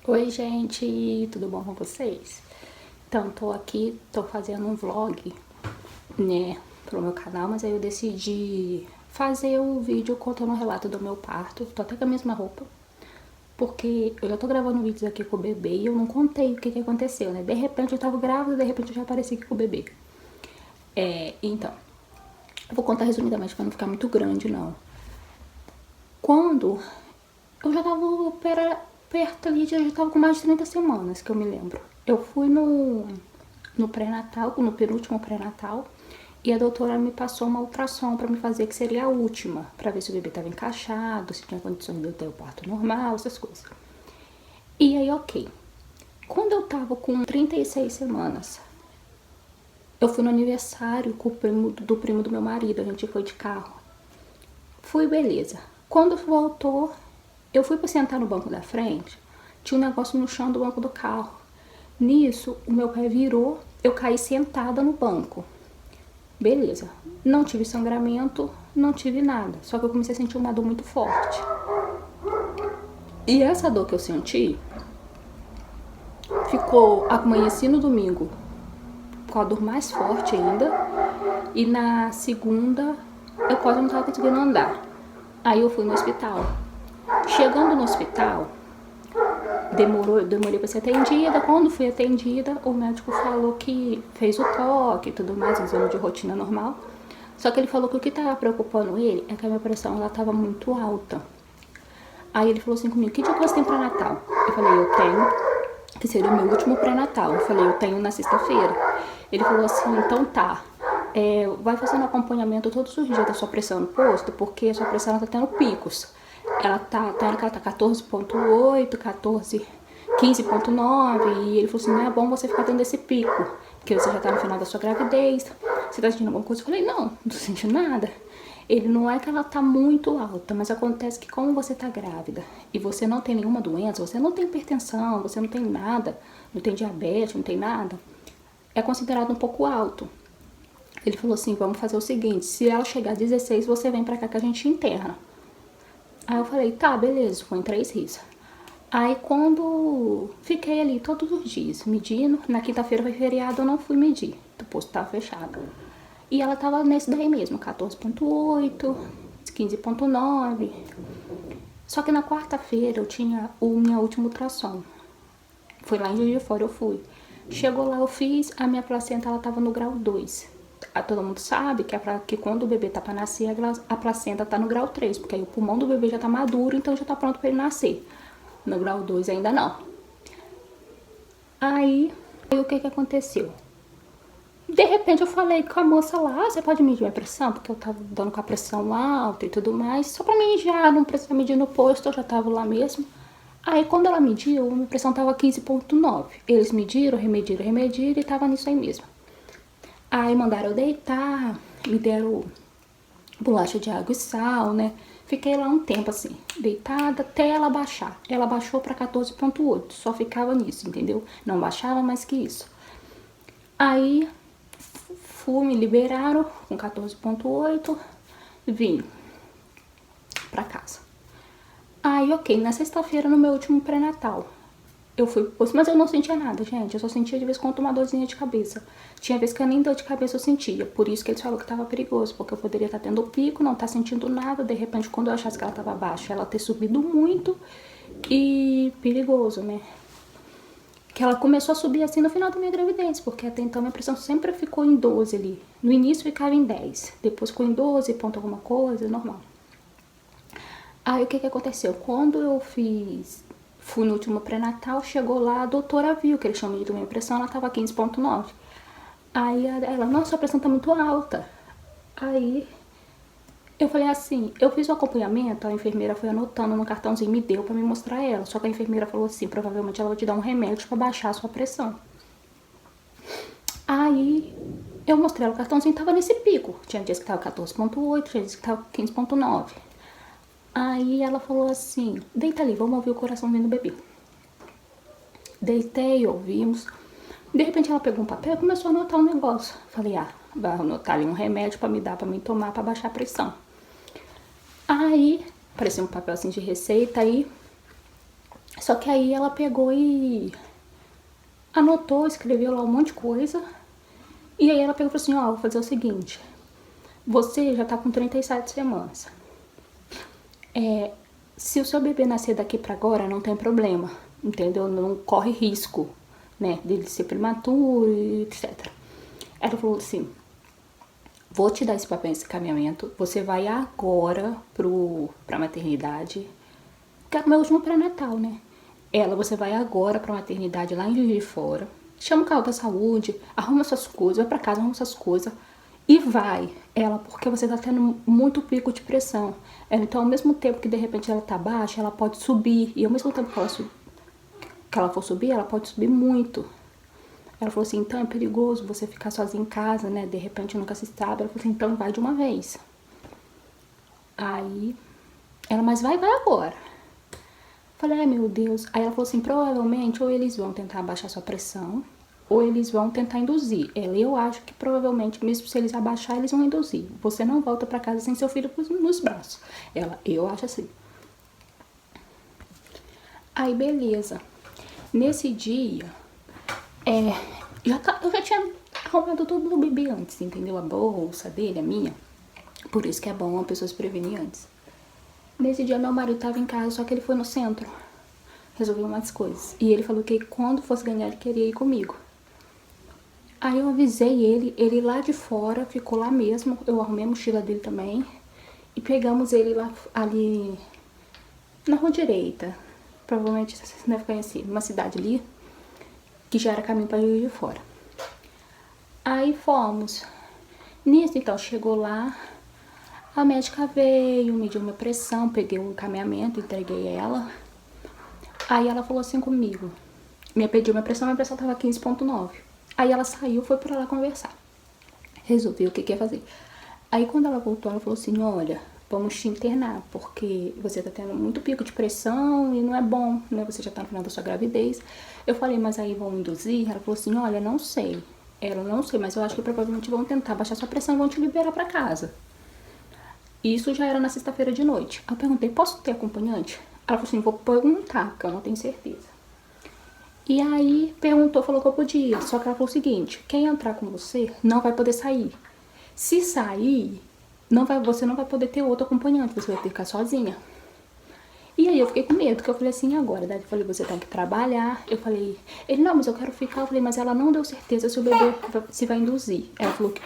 Oi gente, tudo bom com vocês? Então, tô aqui, tô fazendo um vlog, né, pro meu canal, mas aí eu decidi fazer o vídeo contando o relato do meu parto. Tô até com a mesma roupa, porque eu já tô gravando vídeos aqui com o bebê e eu não contei o que aconteceu, né? De repente eu tava grávida, de repente eu já apareci aqui com o bebê. Então, eu vou contar resumidamente pra não ficar muito grande, não. Quando eu já tava perto ali, já tava com mais de 30 semanas, que eu me lembro. Eu fui no pré-natal, no penúltimo pré-natal, e a doutora me passou uma ultrassom pra me fazer, que seria a última, pra ver se o bebê tava encaixado, se tinha condições de eu ter o parto normal, essas coisas. E aí, ok. Quando eu tava com 36 semanas, eu fui no aniversário com o primo do meu marido, a gente foi de carro. Fui, beleza. Quando voltou, eu fui pra sentar no banco da frente, tinha um negócio no chão do banco do carro. Nisso, o meu pé virou, eu caí sentada no banco. Beleza. Não tive sangramento, não tive nada. Só que eu comecei a sentir uma dor muito forte. E essa dor que eu senti ficou, amanheci no domingo com a dor mais forte ainda. E na segunda, eu quase não tava conseguindo andar. Aí eu fui no hospital. Chegando no hospital, demorei pra ser atendida. Quando fui atendida, o médico falou que fez o toque e tudo mais, exame de rotina normal. Só que ele falou que o que tava preocupando ele é que a minha pressão ela tava muito alta. Aí ele falou assim comigo: que dia que você tem pré-natal? Eu falei: eu tenho, que seria o meu último pré-natal. Eu falei: eu tenho na sexta-feira. Ele falou assim: então tá, vai fazendo acompanhamento todos os dias da sua pressão no posto, porque a sua pressão tá tendo picos. Ela tá 14,8, 14, 15,9. E ele falou assim: não é bom você ficar tendo esse pico, porque você já tá no final da sua gravidez. Você tá sentindo alguma coisa? Eu falei: não tô sentindo nada. Ele: não é que ela tá muito alta, mas acontece que como você tá grávida e você não tem nenhuma doença, você não tem hipertensão, você não tem nada, não tem diabetes, não tem nada, é considerado um pouco alto. Ele falou assim: vamos fazer o seguinte, se ela chegar a 16, você vem pra cá que a gente interna. Aí eu falei: tá, beleza, foi em 3 rios. Aí quando fiquei ali todos os dias medindo, na quinta-feira foi feriado, eu não fui medir, o posto tava fechado. E ela tava nesse daí mesmo, 14,8, 15,9. Só que na quarta-feira eu tinha minha última ultrassom. Foi lá em Juiz de Fora, eu fui. Chegou lá, eu fiz, a minha placenta ela tava no grau 2. Todo mundo sabe que quando o bebê tá pra nascer, a placenta tá no grau 3, porque aí o pulmão do bebê já tá maduro, então já tá pronto pra ele nascer. No grau 2 ainda não. Aí o que aconteceu? De repente eu falei com a moça lá: você pode medir minha pressão? Porque eu tava dando com a pressão alta e tudo mais. Só pra mim já não precisar medir no posto, eu já tava lá mesmo. Aí quando ela mediu, minha pressão tava 15,9. Eles mediram e tava nisso aí mesmo. Aí mandaram eu deitar, me deram bolacha de água e sal, né? Fiquei lá um tempo assim, deitada, até ela baixar. Ela baixou pra 14,8, só ficava nisso, entendeu? Não baixava mais que isso. Aí me liberaram com 14,8, vim pra casa. Aí, ok, na sexta-feira, no meu último pré-natal, eu fui pro posto, mas eu não sentia nada, gente. Eu só sentia de vez em quando uma dorzinha de cabeça. Tinha vez que nem dor de cabeça eu sentia. Por isso que eles falaram que tava perigoso, porque eu poderia estar tendo pico, não tá sentindo nada. De repente, quando eu achasse que ela tava baixa, ela ter subido muito e perigoso, né? Que ela começou a subir assim no final da minha gravidez, porque até então minha pressão sempre ficou em 12 ali. No início ficava em 10, depois ficou em 12, ponto alguma coisa, normal. Aí o que aconteceu? Quando eu fui no último pré-natal, chegou lá, a doutora viu que eles tinham medido minha pressão, ela tava 15,9. Aí ela: nossa, a pressão tá muito alta. Aí eu falei assim, eu fiz o acompanhamento, a enfermeira foi anotando no cartãozinho, me deu pra me mostrar ela. Só que a enfermeira falou assim: provavelmente ela vai te dar um remédio pra baixar a sua pressão. Aí eu mostrei ela o cartãozinho, tava nesse pico. Tinha dias que tava 14,8, tinha dias que tava 15,9. Aí ela falou assim: deita ali, vamos ouvir o coraçãozinho do bebê. Deitei, ouvimos. De repente ela pegou um papel e começou a anotar um negócio. Falei: vai anotar ali um remédio pra me dar, pra mim tomar, pra baixar a pressão. Aí, apareceu um papel assim de receita, aí Só que aí ela pegou e anotou, escreveu lá um monte de coisa. E aí ela pegou e falou assim, ó, vou fazer o seguinte. Você já tá com 37 semanas. Se o seu bebê nascer daqui pra agora, não tem problema, entendeu? Não corre risco, né, dele ser prematuro, etc. Ela falou assim, vou te dar esse papel, esse encaminhamento, você vai agora pra maternidade, que é o meu último pré-natal, né? Você vai agora pra maternidade lá em Juiz de Fora, chama o carro da saúde, arruma suas coisas, vai pra casa, arruma suas coisas e vai. Porque você tá tendo muito pico de pressão. Então, ao mesmo tempo que de repente ela tá baixa, ela pode subir. E ao mesmo tempo que ela for subir, ela pode subir muito. Ela falou assim, então é perigoso você ficar sozinha em casa, né? De repente nunca se sabe. Ela falou assim, então vai de uma vez. Aí, mas vai agora. Falei, ai meu Deus. Aí ela falou assim, provavelmente ou eles vão tentar abaixar sua pressão, ou eles vão tentar induzir. Eu acho que provavelmente, mesmo se eles abaixar, eles vão induzir. Você não volta pra casa sem seu filho nos braços. Eu acho assim. Aí, beleza. Nesse dia, eu já tinha arrumado tudo do bebê antes, entendeu? A bolsa dele, a minha. Por isso que é bom uma pessoa se prevenir antes. Nesse dia, meu marido tava em casa, só que ele foi no centro resolver umas coisas. E ele falou que quando fosse ganhar, ele queria ir comigo. Aí eu avisei ele lá de fora, ficou lá mesmo. Eu arrumei a mochila dele também. E pegamos ele lá ali na rua direita. Provavelmente você deve conhecer, uma cidade ali, que já era caminho para Juiz de Fora. Aí fomos. Nisso, então, chegou lá, a médica veio, mediu minha pressão, peguei o encaminhamento, entreguei ela. Aí ela falou assim comigo, pediu minha pressão tava 15,9. Aí ela saiu, foi pra lá conversar. Resolveu o que ia fazer. Aí quando ela voltou, ela falou assim, olha, vamos te internar, porque você tá tendo muito pico de pressão e não é bom, né? Você já tá no final da sua gravidez. Eu falei, mas aí vão induzir? Ela falou assim, olha, não sei. Não sei, mas eu acho que provavelmente vão tentar baixar sua pressão e vão te liberar pra casa. Isso já era na sexta-feira de noite. Eu perguntei, posso ter acompanhante? Ela falou assim, vou perguntar, porque eu não tenho certeza. E aí perguntou, falou que eu podia. Só que ela falou o seguinte, quem entrar com você não vai poder sair. Se sair, você não vai poder ter outro acompanhante, você vai ter que ficar sozinha. E aí eu fiquei com medo, porque eu falei assim, agora, daí eu falei, você tem que trabalhar. Eu falei, ele, não, mas eu quero ficar. Eu falei, mas ela não deu certeza se o bebê se vai induzir. Ela falou que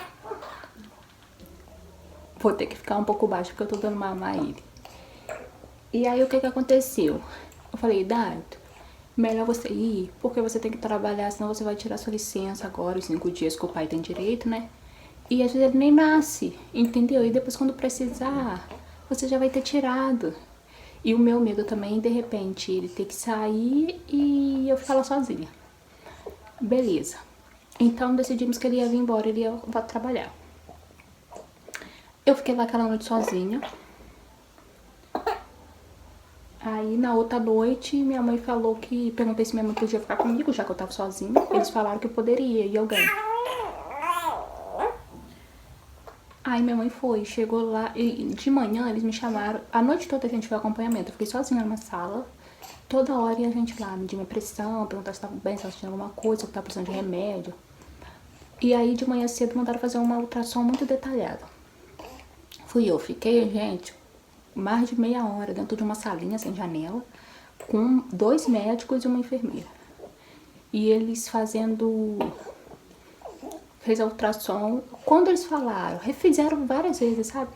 vou ter que ficar um pouco baixo, porque eu tô dando mamar a ele. E aí o que aconteceu? Eu falei, Daito, melhor você ir, porque você tem que trabalhar, senão você vai tirar sua licença agora, os 5 dias que o pai tem direito, né? E às vezes ele nem nasce, entendeu? E depois quando precisar, você já vai ter tirado. E o meu medo também, de repente, ele ter que sair e eu ficar lá sozinha. Beleza. Então decidimos que ele ia vir embora, ele ia trabalhar. Eu fiquei lá aquela noite sozinha. Aí na outra noite, minha mãe falou que... Perguntei se minha mãe podia ficar comigo, já que eu tava sozinha. Eles falaram que eu poderia, e alguém. Aí minha mãe foi, chegou lá, e de manhã eles me chamaram, a noite toda a gente foi acompanhamento, eu fiquei sozinha numa sala, toda hora ia a gente lá, medir minha pressão, perguntar se tava bem, se ela tinha alguma coisa, se eu tava precisando de remédio. E aí de manhã cedo mandaram fazer uma ultrassom muito detalhada. Fui eu, fiquei, gente, mais de meia hora dentro de uma salinha sem janela, com 2 médicos e uma enfermeira. E eles fez a ultrassom. Quando eles falaram, refizeram várias vezes, sabe?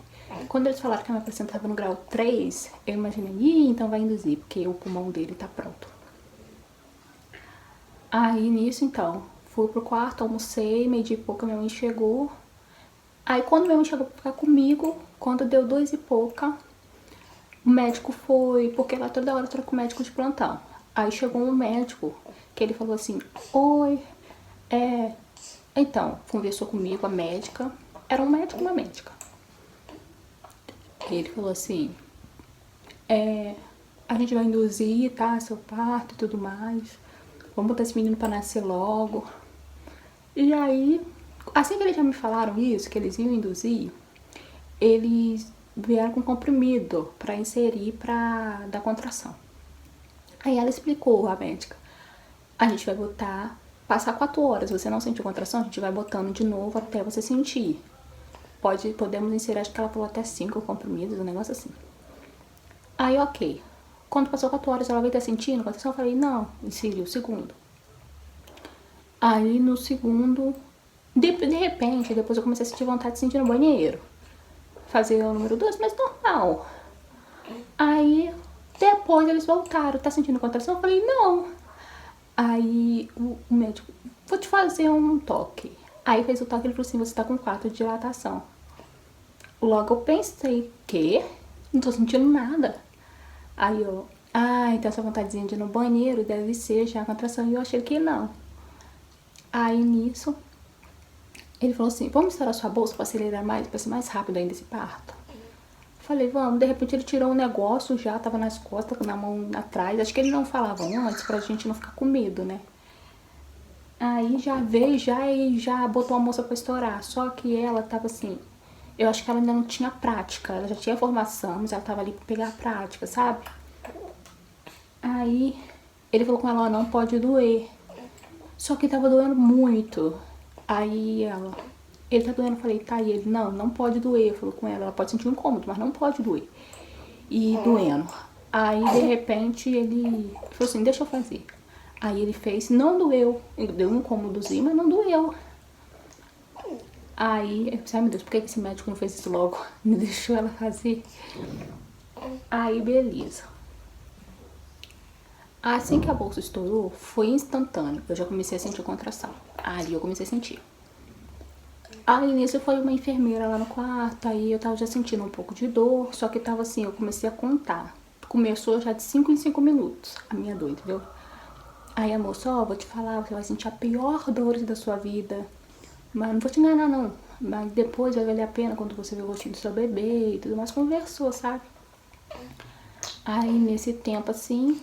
Quando eles falaram que a minha pressão estava no grau 3, eu imaginei, então vai induzir, porque o pulmão dele tá pronto. Aí nisso, então, fui pro quarto, almocei, meio de pouca minha mãe chegou. Aí quando minha mãe chegou pra ficar comigo, quando deu 2 e pouca, o médico foi, porque lá toda hora troca o médico de plantão. Aí chegou um médico, que ele falou assim, oi, então, conversou comigo, a médica, era um médico e uma médica. Ele falou assim, a gente vai induzir, tá, seu parto e tudo mais, vamos botar esse menino pra nascer logo. E aí, assim que eles já me falaram isso, que eles iam induzir, eles vieram com comprimido pra inserir pra dar contração. Aí ela explicou, a médica, a gente vai botar, passar 4 horas, você não sentiu contração, a gente vai botando de novo até você sentir. Podemos inserir, acho que ela falou até 5 comprimidos, um negócio assim. Aí, ok. Quando passou 4 horas, ela veio estar sentindo contração, eu falei, não, inseri o segundo. Aí, no segundo, de repente, depois eu comecei a sentir vontade de sentir no banheiro. Fazer o número 2, mas normal. Aí, depois eles voltaram, tá sentindo contração? Eu falei, não. Aí, o médico, vou te fazer um toque. Aí fez o toque, ele falou assim, você tá com 4 de dilatação. Logo eu pensei, quê? Não tô sentindo nada. Aí eu, então essa vontadezinha de ir no banheiro deve ser já a contração. E eu achei que não. Aí nisso, ele falou assim, vamos estourar sua bolsa pra acelerar mais, pra ser mais rápido ainda esse parto. Falei, vamos. De repente ele tirou um negócio já, tava nas costas, na mão atrás. Acho que ele não falava antes pra gente não ficar com medo, né? Aí já veio e já botou a moça pra estourar. Só que ela tava assim, eu acho que ela ainda não tinha prática. Ela já tinha formação, mas ela tava ali pra pegar a prática, sabe? Aí ele falou com ela, ó, não pode doer. Só que tava doendo muito. Aí ela, ele tá doendo, eu falei, tá, e ele, não pode doer. Eu falei com ela pode sentir um incômodo, mas não pode doer. E doendo. Aí, de repente, ele falou assim, deixa eu fazer. Aí ele fez, não doeu. Ele deu um incômodozinho, mas não doeu. Aí, eu pensei, ai meu Deus, por que esse médico não fez isso logo? Me deixou ela fazer. Aí, beleza. Assim que a bolsa estourou, foi instantâneo. Eu já comecei a sentir contração. Ali eu comecei a sentir. Aí nisso foi uma enfermeira lá no quarto, aí eu tava já sentindo um pouco de dor, só que tava assim, eu comecei a contar. Começou já de 5 em 5 minutos a minha dor, entendeu? Aí a moça, ó, vou te falar, você vai sentir a pior dor da sua vida. Mas não vou te enganar não. Mas depois vai valer a pena quando você ver o rostinho do seu bebê e tudo mais. Conversou, sabe? Aí nesse tempo assim,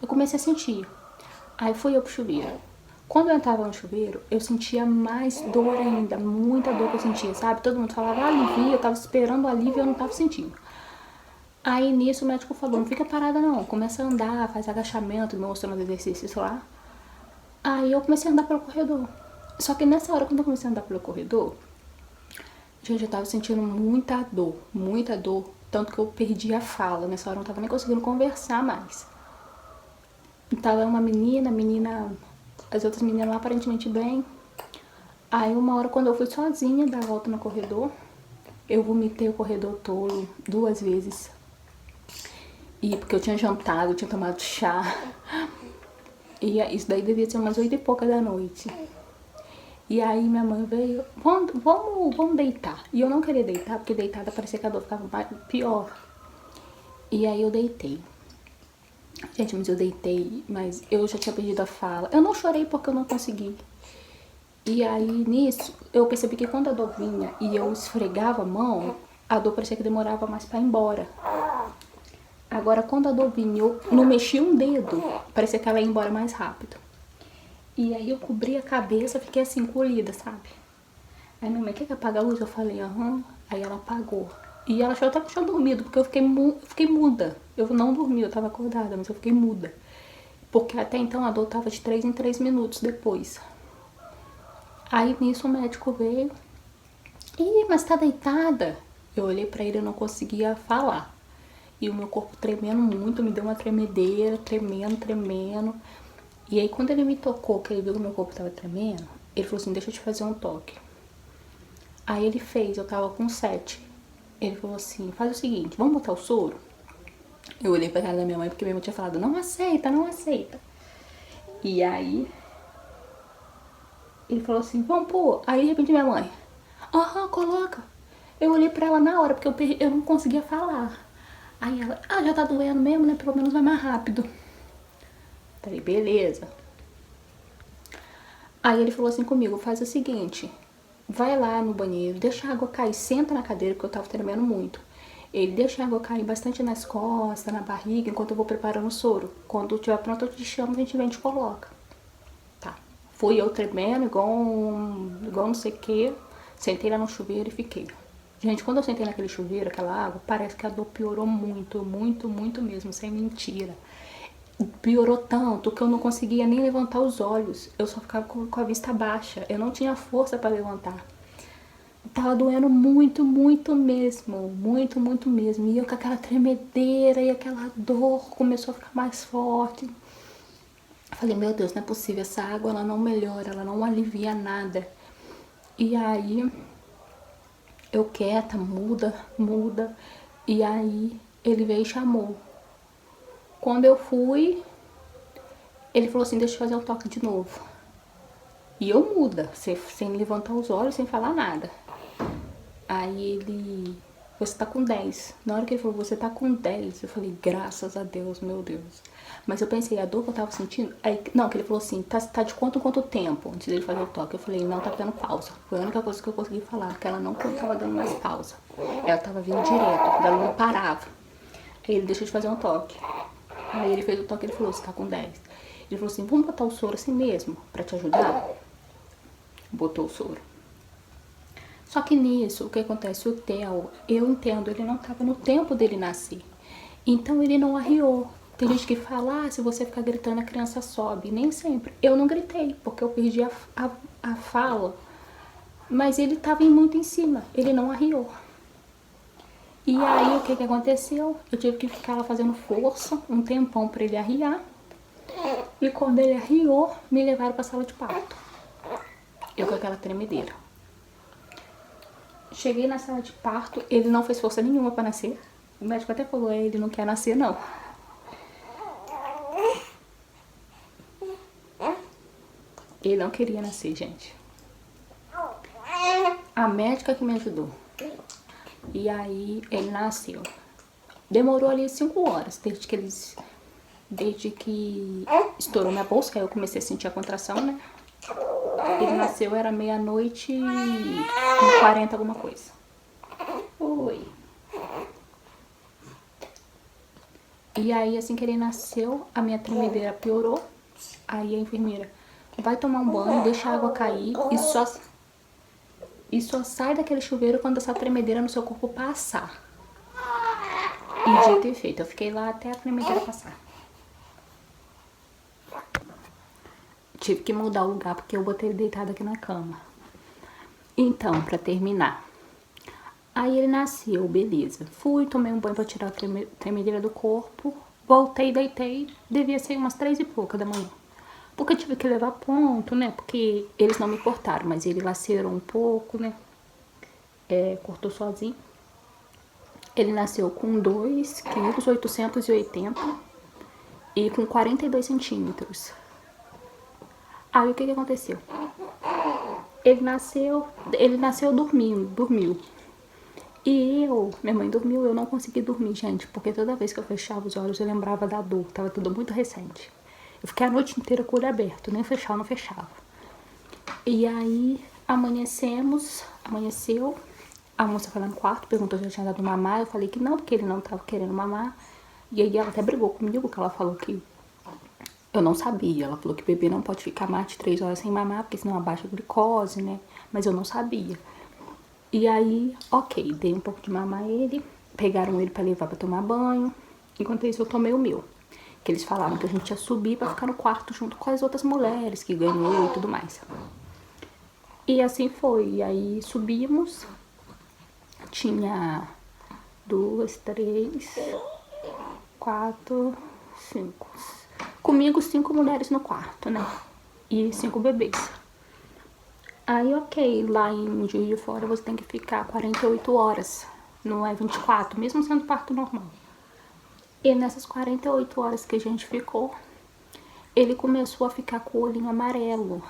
eu comecei a sentir. Aí fui eu pro chuveiro. Quando eu entrava no chuveiro, eu sentia mais dor ainda, muita dor que eu sentia, sabe? Todo mundo falava alivio, eu tava esperando o alívio e eu não tava sentindo. Aí nisso o médico falou, não fica parada não, começa a andar, faz agachamento, me mostrando os exercícios lá. Aí eu comecei a andar pelo corredor. Só que nessa hora, quando eu comecei a andar pelo corredor, gente, eu tava sentindo muita dor, tanto que eu perdi a fala. Nessa hora eu não tava nem conseguindo conversar mais. Tava uma menina, as outras meninas lá aparentemente bem. Aí uma hora quando eu fui sozinha dar a volta no corredor, eu vomitei o corredor todo 2 vezes. E porque eu tinha jantado, eu tinha tomado chá. E isso daí devia ser umas 8 e pouca da noite. E aí minha mãe veio, vamos deitar. E eu não queria deitar, porque deitada parecia que a dor ficava pior. E aí eu deitei. Gente, mas eu deitei, mas eu já tinha perdido a fala. Eu não chorei porque eu não consegui. E aí nisso, eu percebi que quando a dor vinha e eu esfregava a mão, a dor parecia que demorava mais pra ir embora. Agora quando a dor vinha, eu não mexia um dedo, parecia que ela ia embora mais rápido. E aí eu cobri a cabeça, fiquei assim, encolhida, sabe? Aí minha mãe, quer que apague a luz? Eu falei, aham. Aí ela apagou. E ela achou até que eu tinha dormido, porque eu fiquei muda. Eu não dormi, eu tava acordada, mas eu fiquei muda. Porque até então a dor tava de 3 em 3 minutos depois. Aí nisso o médico veio. Ih, mas tá deitada? Eu olhei pra ele e não conseguia falar. E o meu corpo tremendo muito, me deu uma tremedeira, tremendo. E aí quando ele me tocou, que ele viu que o meu corpo tava tremendo, ele falou assim, deixa eu te fazer um toque. Aí ele fez, eu tava com 7. Ele falou assim, faz o seguinte, vamos botar o soro? Eu olhei pra cara da minha mãe, porque minha mãe tinha falado, não aceita. E aí, ele falou assim, vamos pôr. Aí de repente minha mãe, aham, coloca. Eu olhei pra ela na hora, porque eu não conseguia falar. Aí ela, já tá doendo mesmo, né? Pelo menos vai mais rápido. Falei, beleza. Aí ele falou assim comigo, faz o seguinte, vai lá no banheiro, deixa a água cair, senta na cadeira, porque eu tava tremendo muito. Ele deixa a água cair bastante nas costas, na barriga, enquanto eu vou preparando o soro. Quando estiver pronto, eu te chamo, a gente vem e te coloca. Tá. Fui eu tremendo, igual não sei o que, sentei lá no chuveiro e fiquei. Gente, quando eu sentei naquele chuveiro, aquela água, parece que a dor piorou muito mesmo, sem mentira. piorou tanto que eu não conseguia nem levantar os olhos. Eu só ficava com a vista baixa. Eu não tinha força para levantar. Tava doendo muito, muito mesmo. Muito, muito mesmo. E eu com aquela tremedeira e aquela dor começou a ficar mais forte. Eu falei, meu Deus, não é possível. Essa água, ela não melhora, ela não alivia nada. E aí, eu quieta, muda, muda. E aí, ele veio e chamou. Quando eu fui, ele falou assim, deixa eu fazer um toque de novo. E eu muda, sem levantar os olhos, sem falar nada. Aí ele, você tá com 10. Na hora que ele falou, você tá com 10, eu falei, graças a Deus, meu Deus. Mas eu pensei, a dor que eu tava sentindo, aí, não, que ele falou assim, tá de quanto tempo antes dele fazer o toque? Eu falei, não, tá dando pausa. Foi a única coisa que eu consegui falar, que ela não tava dando mais pausa. Ela tava vindo direto, ela não parava. Aí ele deixou de fazer um toque. Aí ele fez o toque e ele falou, você tá com 10. Ele falou assim, vamos botar o soro assim mesmo, pra te ajudar? Botou o soro. Só que nisso, o que acontece? O Theo, eu entendo, ele não estava no tempo dele nascer. Então ele não arriou. Tem gente que fala, se você ficar gritando, a criança sobe. Nem sempre. Eu não gritei, porque eu perdi a fala. Mas ele estava muito em cima, ele não arriou. E aí, o que aconteceu? Eu tive que ficar lá fazendo força um tempão para ele arriar. E quando ele arriou, me levaram para a sala de parto. Eu com aquela tremedeira. Cheguei na sala de parto, ele não fez força nenhuma pra nascer. O médico até falou, ele não quer nascer não. Ele não queria nascer, gente. A médica que me ajudou. E aí ele nasceu. Demorou ali 5 horas, desde que estourou minha bolsa, que aí eu comecei a sentir a contração, né? Ele nasceu, era 00:40 alguma coisa. Oi. E aí, assim que ele nasceu, a minha tremedeira piorou. Aí a enfermeira, vai tomar um banho, deixa a água cair e só sai daquele chuveiro quando essa tremedeira no seu corpo passar. E dito e feito, eu fiquei lá até a tremedeira passar. Tive que mudar o lugar porque eu botei ele deitado aqui na cama. Então, pra terminar. Aí ele nasceu, beleza. Fui, tomei um banho pra tirar a tremedeira do corpo. Voltei, deitei. Devia ser umas 3 e pouca da manhã. Porque eu tive que levar ponto, né? Porque eles não me cortaram, mas ele lacerou um pouco, né? Cortou sozinho. Ele nasceu com 2,880 kg e com 42 centímetros. Aí o que aconteceu? Ele nasceu dormiu. E minha mãe dormiu, eu não consegui dormir, gente, porque toda vez que eu fechava os olhos eu lembrava da dor, tava tudo muito recente. Eu fiquei a noite inteira com o olho aberto, nem fechava, não fechava. E aí amanheceu, a moça foi lá no quarto, perguntou se eu tinha dado mamar, eu falei que não, porque ele não tava querendo mamar. E aí ela até brigou comigo, porque ela falou que eu não sabia, ela falou que bebê não pode ficar mais de 3 horas sem mamar, porque senão abaixa a glicose, né? Mas eu não sabia. E aí, ok, dei um pouco de mamar a ele, pegaram ele pra levar pra tomar banho. Enquanto isso, eu tomei o meu. Que eles falaram que a gente ia subir pra ficar no quarto junto com as outras mulheres que ganhou e tudo mais. E assim foi. E aí subimos. Tinha 2, 3, 4, 5. Comigo 5 mulheres no quarto, né? E 5 bebês. Aí, ok, lá em Juiz de Fora você tem que ficar 48 horas, não é 24, mesmo sendo parto normal. E nessas 48 horas que a gente ficou, ele começou a ficar com o olhinho amarelo.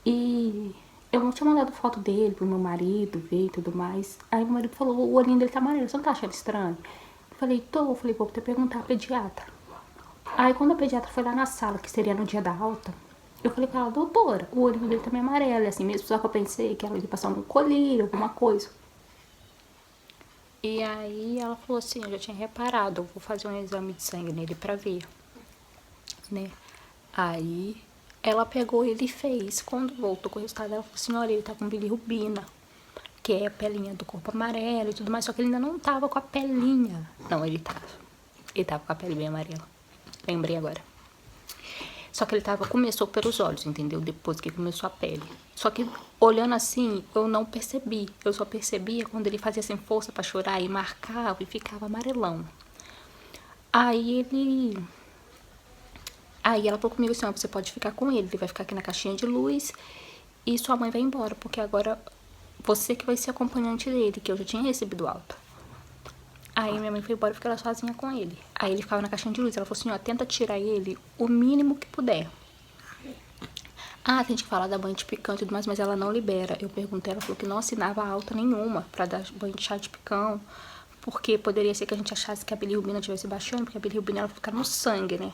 E eu não tinha mandado foto dele pro meu marido ver e tudo mais. Aí meu marido falou, o olhinho dele tá amarelo, você não tá achando estranho? Eu falei, vou até perguntar à pediatra. Aí quando a pediatra foi lá na sala, que seria no dia da alta, eu falei pra ela, doutora, o olhinho dele também é amarelo, assim mesmo, só que eu pensei que ela ia passar um colírio, alguma coisa. E aí ela falou assim, eu já tinha reparado, eu vou fazer um exame de sangue nele pra ver, né? Aí ela pegou ele e fez. Quando voltou com o resultado, ela falou assim, olha, ele tá com bilirrubina, que é a pelinha do corpo amarelo e tudo mais, só que ele ainda não tava com a pelinha. Não, ele tava com a pele bem amarela. lembrei agora. Só que ele começou pelos olhos, entendeu? Depois que começou a pele. Só que olhando assim, eu não percebi. Eu só percebia quando ele fazia sem força pra chorar e marcava e ficava amarelão. Aí ela falou comigo assim, ó, você pode ficar com ele vai ficar aqui na caixinha de luz e sua mãe vai embora, porque agora você que vai ser acompanhante dele, que eu já tinha recebido alta. Aí minha mãe foi embora e ficou lá sozinha com ele. Aí ele ficava na caixinha de luz. Ela falou assim, ó, tenta tirar ele o mínimo que puder. Tem que falar da banho de picão e tudo mais, mas ela não libera. Eu perguntei, ela falou que não assinava alta nenhuma pra dar banho de chá de picão, porque poderia ser que a gente achasse que a bilirrubina estivesse baixando, porque a bilirrubina ela fica no sangue, né?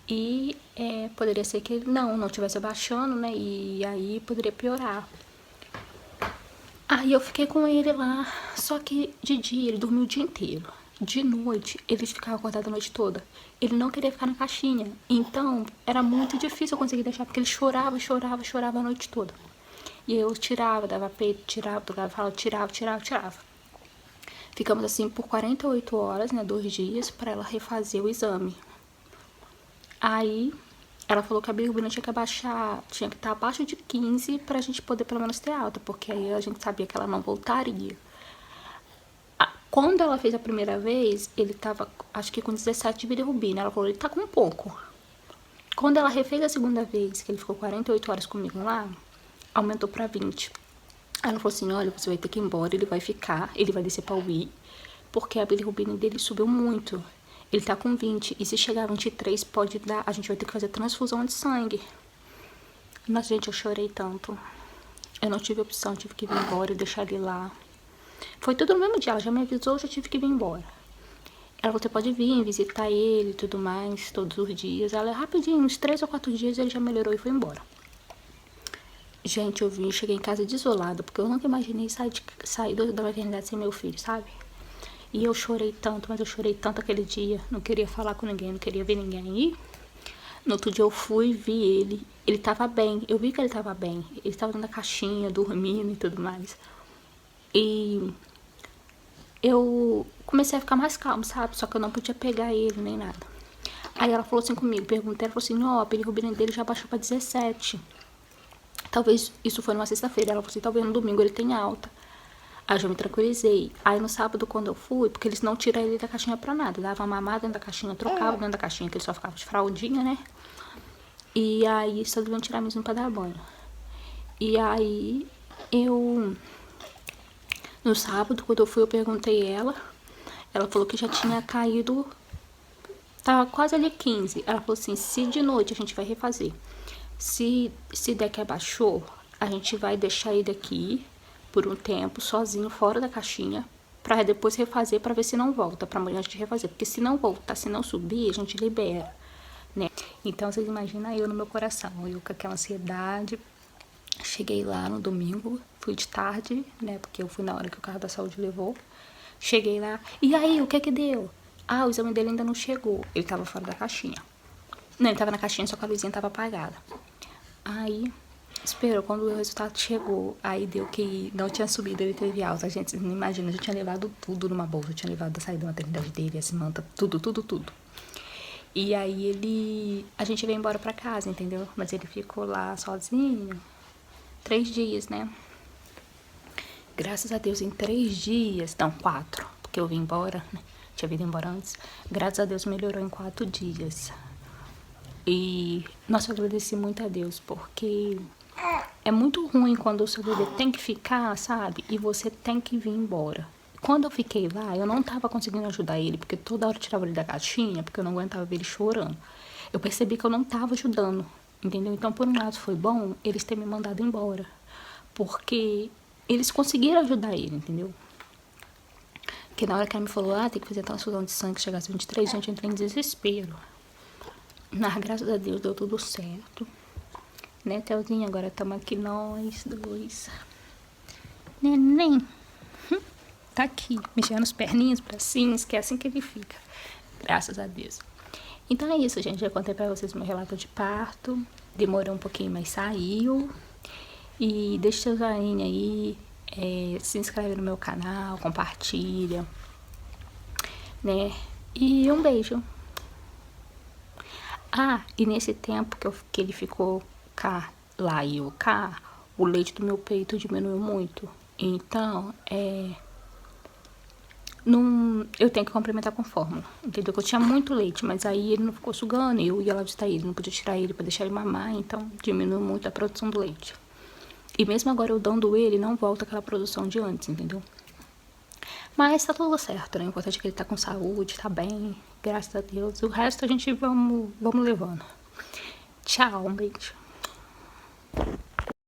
E poderia ser que ele não estivesse baixando, né? E aí poderia piorar. Aí eu fiquei com ele lá, só que de dia ele dormiu o dia inteiro. De noite, ele ficava acordado a noite toda. Ele não queria ficar na caixinha. Então, era muito difícil eu conseguir deixar, porque ele chorava a noite toda. E aí eu tirava, dava peito, tirava, tocava, falava, tirava. Ficamos assim por 48 horas, né, 2 dias, pra ela refazer o exame. Aí ela falou que a bilirrubina tinha que abaixar, tinha que estar abaixo de 15 pra gente poder pelo menos ter alta, porque aí a gente sabia que ela não voltaria. Quando ela fez a primeira vez, ele tava, acho que com 17 de bilirrubina. Ela falou, ele tá com um pouco. Quando ela refez a segunda vez, que ele ficou 48 horas comigo lá, aumentou pra 20. Aí ela falou assim, olha, você vai ter que ir embora, ele vai ficar, ele vai descer pra UII, porque a bilirrubina dele subiu muito. Ele tá com 20, e se chegar a 23, pode dar, a gente vai ter que fazer transfusão de sangue. Mas, gente, eu chorei tanto. Eu não tive opção, tive que vir embora e deixar ele lá. Foi tudo no mesmo dia, ela já me avisou, eu já tive que vir embora. Ela falou, você pode vir visitar ele e tudo mais, todos os dias. Ela, rapidinho, uns 3 ou 4 dias, ele já melhorou e foi embora. Gente, eu vim, cheguei em casa desolada, porque eu nunca imaginei sair da maternidade sem meu filho, sabe? E eu chorei tanto, mas eu chorei tanto aquele dia. Não queria falar com ninguém, não queria ver ninguém. E no outro dia eu fui, vi ele tava bem. Eu vi que ele tava bem. Ele tava dentro da caixinha, dormindo e tudo mais. E eu comecei a ficar mais calma, sabe? Só que eu não podia pegar ele nem nada. Aí ela falou assim comigo, perguntei, ela falou assim, ó, a bilirrubina dele já baixou pra 17. Talvez, isso foi numa sexta-feira, ela falou assim, talvez no domingo ele tenha alta. Aí eu já me tranquilizei. Aí no sábado, quando eu fui, porque eles não tiram ele da caixinha pra nada, dava mamada dentro da caixinha, trocava dentro da caixinha, que ele só ficava de fraldinha, né? E aí só deviam tirar mesmo pra dar banho. E aí no sábado, quando eu fui, eu perguntei ela falou que já tinha caído, tava quase ali 15. Ela falou assim, se de noite a gente vai refazer, se der que abaixou, a gente vai deixar ele aqui por um tempo, sozinho, fora da caixinha, pra depois refazer, pra ver se não volta, pra amanhã a gente refazer, porque se não voltar, se não subir, a gente libera, né? Então, vocês imaginam eu no meu coração, eu com aquela ansiedade. Cheguei lá no domingo, fui de tarde, né, porque eu fui na hora que o carro da saúde levou. Cheguei lá, e aí, o que que deu? O exame dele ainda não chegou, ele tava fora da caixinha. Não, ele tava na caixinha, só que a luzinha tava apagada. Aí, esperou, quando o resultado chegou, aí deu que não tinha subido, ele teve alta. Gente, vocês não imaginam, eu já tinha levado tudo numa bolsa, eu tinha levado da saída da maternidade dele, essa manta, tudo. E aí a gente veio embora pra casa, entendeu? Mas ele ficou lá sozinho 3 dias, né? Graças a Deus, em 3 dias, não, 4, porque eu vim embora, né? Tinha vindo embora antes. Graças a Deus melhorou em 4 dias. E, nossa, eu agradeci muito a Deus, porque é muito ruim quando o seu bebê tem que ficar, sabe? E você tem que vir embora. Quando eu fiquei lá, eu não tava conseguindo ajudar ele, porque toda hora eu tirava ele da caixinha, porque eu não aguentava ver ele chorando. Eu percebi que eu não tava ajudando, entendeu? Então, por um lado, foi bom eles terem me mandado embora, porque eles conseguiram ajudar ele, entendeu? Porque na hora que ela me falou, tem que fazer transfusão de sangue, chegasse 23, gente, eu entrei em desespero. Mas, graças a Deus, deu tudo certo. Né, Telzinha? Agora estamos aqui nós dois. Neném. Tá aqui, mexendo as perninhas pra cima, que é assim que ele fica. Graças a Deus. Então é isso, gente. Já contei pra vocês meu relato de parto. Demorou um pouquinho, mas saiu. E deixa seu joinha aí. Se inscreve no meu canal, compartilha. Né? E um beijo. Ah, e nesse tempo que ele ficou cá, lá e eu cá, o leite do meu peito diminuiu muito. Então, não, eu tenho que complementar com fórmula, entendeu? Eu tinha muito leite, mas aí ele não ficou sugando, eu ia lá visitar ele, não podia tirar ele pra deixar ele mamar, então diminuiu muito a produção do leite. E mesmo agora eu dando ele, não volta aquela produção de antes, entendeu? Mas tá tudo certo, né? O importante é que ele tá com saúde, tá bem, graças a Deus. O resto a gente vamos levando. Tchau, um beijo.